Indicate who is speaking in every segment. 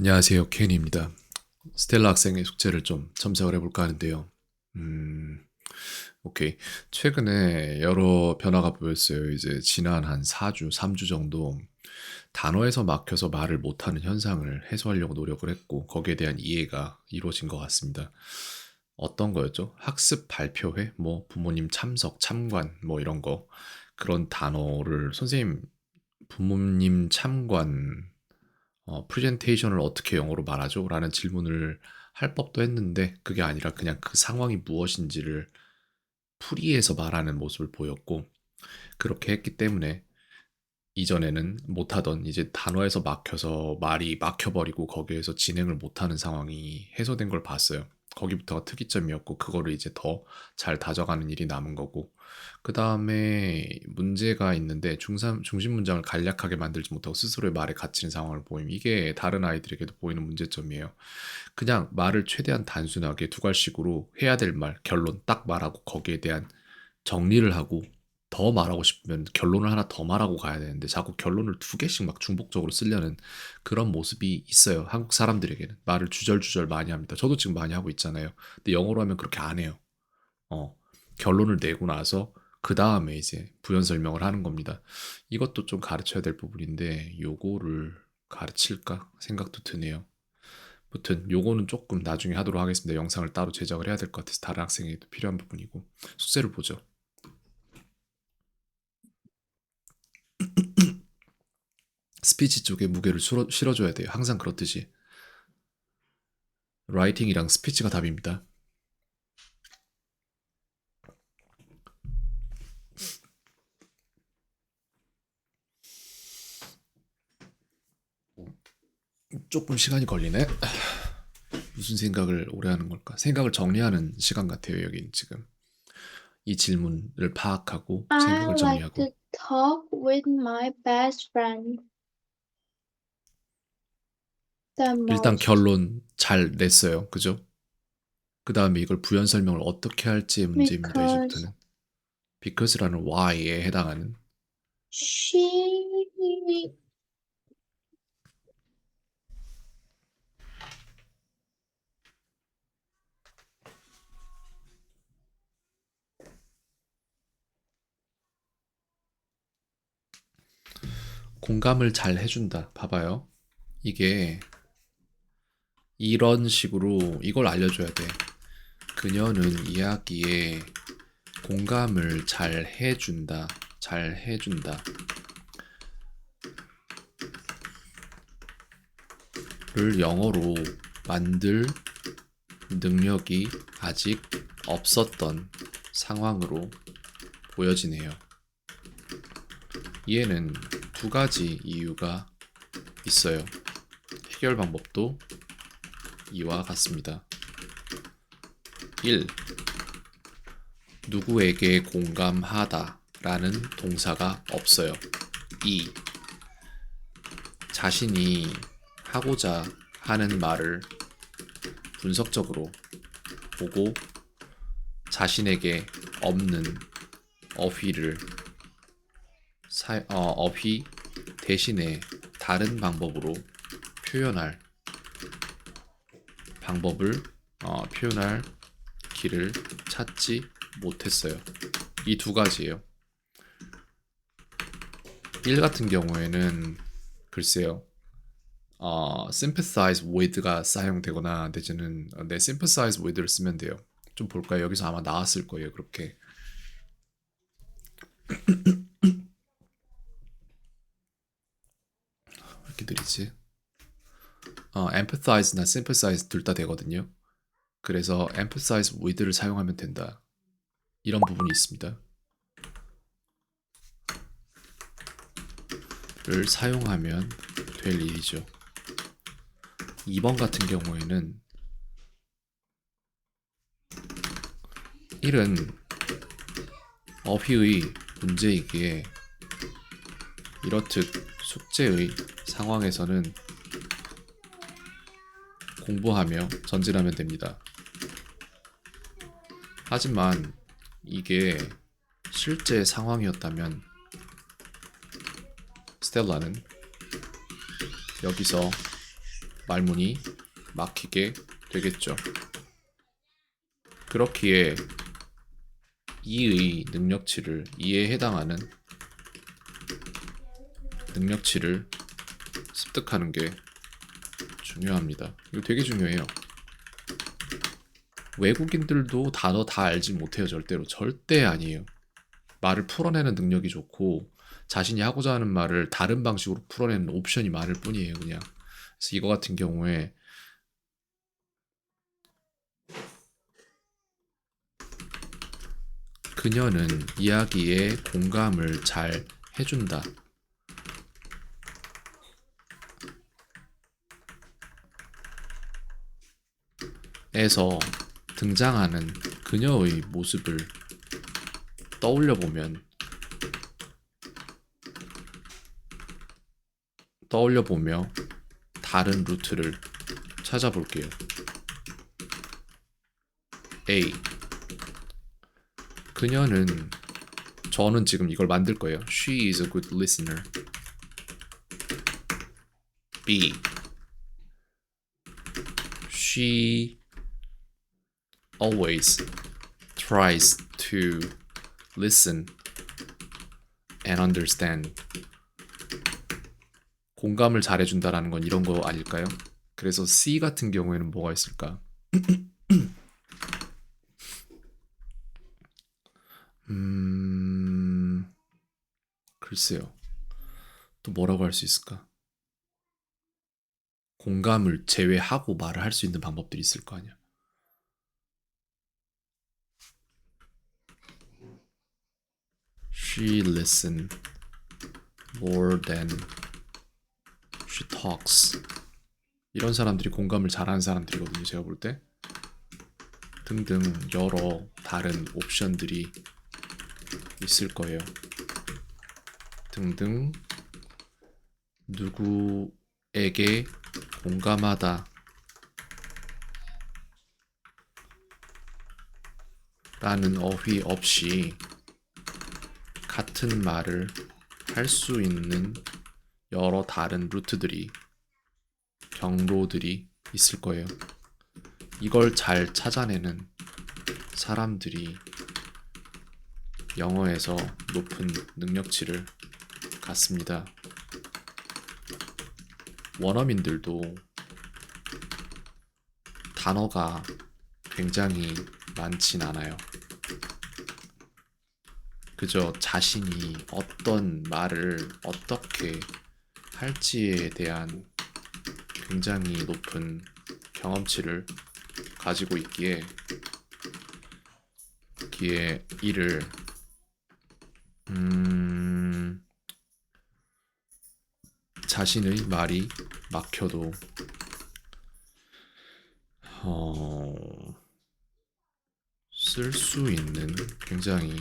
Speaker 1: 안녕하세요, 켄입니다. 스텔라 학생의 숙제를 좀 첨삭을 해볼까 하는데요. 음, 오케이. 최근에 여러 변화가 보였어요. 이제 지난 한 4주, 3주 정도 단어에서 막혀서 말을 못하는 현상을 해소하려고 노력을 했고, 거기에 대한 이해가 이루어진 것 같습니다. 어떤 거였죠? 학습 발표회, 뭐 부모님 참석, 참관, 뭐 이런 거. 그런 단어를 선생님, 부모님 참관, 프레젠테이션을 어떻게 영어로 말하죠? 라는 질문을 할 법도 했는데 그게 아니라 그냥 그 상황이 무엇인지를 풀이해서 말하는 모습을 보였고 그렇게 했기 때문에 이전에는 못하던 이제 단어에서 막혀서 말이 막혀버리고 거기에서 진행을 못하는 상황이 해소된 걸 봤어요. 거기부터가 특이점이었고 그거를 이제 더 잘 다져가는 일이 남은 거고 그 다음에 문제가 있는데 중심 문장을 간략하게 만들지 못하고 스스로의 말에 갇히는 상황을 보임. 이게 다른 아이들에게도 보이는 문제점이에요. 그냥 말을 최대한 단순하게 두 갈식으로 해야 될 말, 결론 딱 말하고 거기에 대한 정리를 하고 더 말하고 싶으면 결론을 하나 더 말하고 가야 되는데 자꾸 결론을 두 개씩 막 중복적으로 쓰려는 그런 모습이 있어요. 한국 사람들에게는 말을 주절주절 많이 합니다. 저도 지금 많이 하고 있잖아요. 근데 영어로 하면 그렇게 안 해요. 어, 결론을 내고 나서 그 다음에 이제 부연 설명을 하는 겁니다. 이것도 좀 가르쳐야 될 부분인데 요거를 가르칠까 생각도 드네요. 아무튼 요거는 조금 나중에 하도록 하겠습니다. 영상을 따로 제작을 해야 될 것 같아서 다른 학생에게도 필요한 부분이고 숙제를 보죠. 스피치 쪽에 무게를 실어줘야 돼요. 항상 그렇듯이. 라이팅이랑 스피치가 답입니다. 조금 시간이 걸리네. 무슨 생각을 오래 하는 걸까? 생각을 정리하는 시간 같아요, 여긴 지금. 이 질문을 파악하고
Speaker 2: I
Speaker 1: 생각을
Speaker 2: like
Speaker 1: 정리하고.
Speaker 2: to talk with my best friend the
Speaker 1: 일단
Speaker 2: most
Speaker 1: 결론 잘 냈어요. 그죠? 그 다음에 이걸 부연 설명을 어떻게 할지의 문제입니다.
Speaker 2: because
Speaker 1: 이제부터는. because라는 why에 해당하는
Speaker 2: she
Speaker 1: 공감을 잘 해준다. 봐봐요. 이게 이런 식으로 이걸 알려줘야 돼. 그녀는 이야기에 공감을 잘 해준다. 잘 해준다. 를 영어로 만들 능력이 아직 없었던 상황으로 보여지네요. 이에는 두 가지 이유가 있어요. 해결 방법도 이와 같습니다. 1. 누구에게 공감하다 라는 동사가 없어요. 2. 자신이 하고자 하는 말을 분석적으로 보고 자신에게 없는 어휘를 어휘 대신에 다른 방법으로 표현할 방법을 표현할 길을 찾지 못했어요. 이 두 가지예요. 1 같은 경우에는 글쎄요. sympathize with가 사용되거나 내지는 sympathize with를 쓰면 돼요. 좀 볼까요? 여기서 아마 나왔을 거예요. 그렇게 이렇게 드리지. empathize나 sympathize 둘 다 되거든요. 그래서 emphasize with를 사용하면 된다. 이런 부분이 있습니다. 를 사용하면 될 일이죠. 2번 같은 경우에는 1은 어휘의 문제이기에 이렇듯 숙제의 상황에서는 공부하며 전진하면 됩니다. 하지만 이게 실제 상황이었다면 스텔라는 여기서 말문이 막히게 되겠죠. 그렇기에 이의 능력치를, 이에 해당하는 능력치를 습득하는 게 중요합니다. 이거 되게 중요해요. 외국인들도 단어 다 알지 못해요. 절대로. 절대 아니에요. 말을 풀어내는 능력이 좋고 자신이 하고자 하는 말을 다른 방식으로 풀어내는 옵션이 많을 뿐이에요. 그냥. 그래서 이거 같은 경우에 그녀는 이야기에 공감을 잘 해준다. 에서 등장하는 그녀의 모습을 떠올려보며 다른 루트를 찾아볼게요. A. 저는 지금 이걸 만들 거예요. She is a good listener. B. She always tries to listen and understand. 공감을 잘해준다라는 건 이런 거 아닐까요? 그래서 C 같은 경우에는 뭐가 있을까? 글쎄요. 또 뭐라고 할 수 있을까? 공감을 제외하고 말을 할 수 있는 방법들이 있을 거 아니야. She listens more than she talks. 이런 사람들이 공감을 잘하는 사람들이거든요. 제가 볼 때. 등등 여러 다른 옵션들이 있을 거예요. 등등 누구에게 공감하다 라는 어휘 없이 같은 말을 할 수 있는 여러 다른 루트들이, 경로들이 있을 거예요. 이걸 잘 찾아내는 사람들이 영어에서 높은 능력치를 갖습니다. 원어민들도 단어가 굉장히 많진 않아요. 그저 자신이 어떤 말을 어떻게 할지에 대한 굉장히 높은 경험치를 가지고 있기에 이를 자신의 말이 막혀도 쓸 수 있는 굉장히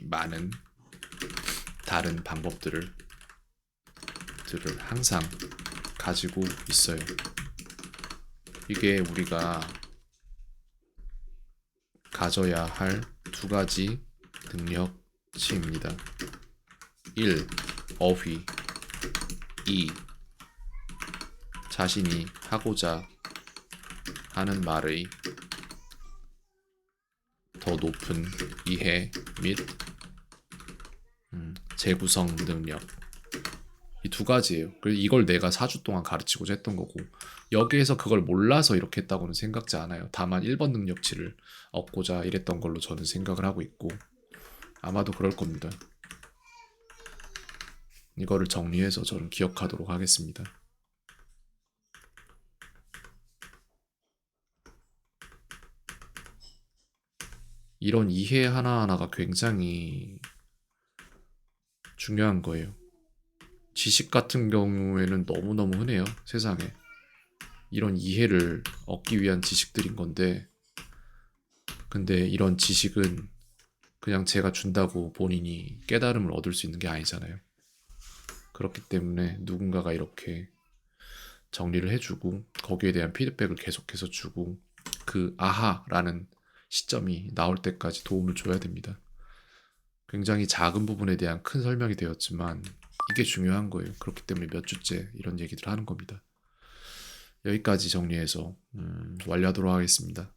Speaker 1: 많은 다른 방법들을 항상 가지고 있어요. 이게 우리가 가져야 할 두 가지 능력치입니다. 1. 어휘. 2. 자신이 하고자 하는 말의 더 높은 이해 및 재구성 능력. 이 두 가지예요. 그래서 이걸 내가 4주 동안 가르치고자 했던 거고, 여기에서 그걸 몰라서 이렇게 했다고는 생각지 않아요. 다만 1번 능력치를 얻고자 이랬던 걸로 저는 생각을 하고 있고, 아마도 그럴 겁니다. 이거를 정리해서 저는 기억하도록 하겠습니다. 이런 이해 하나하나가 굉장히 중요한 거예요. 지식 같은 경우에는 너무너무 흔해요. 세상에. 이런 이해를 얻기 위한 지식들인 건데, 근데 이런 지식은 그냥 제가 준다고 본인이 깨달음을 얻을 수 있는 게 아니잖아요. 그렇기 때문에 누군가가 이렇게 정리를 해주고 거기에 대한 피드백을 계속해서 주고 그 아하라는 시점이 나올 때까지 도움을 줘야 됩니다. 굉장히 작은 부분에 대한 큰 설명이 되었지만 이게 중요한 거예요. 그렇기 때문에 몇 주째 이런 얘기들을 하는 겁니다. 여기까지 정리해서 완료하도록 하겠습니다.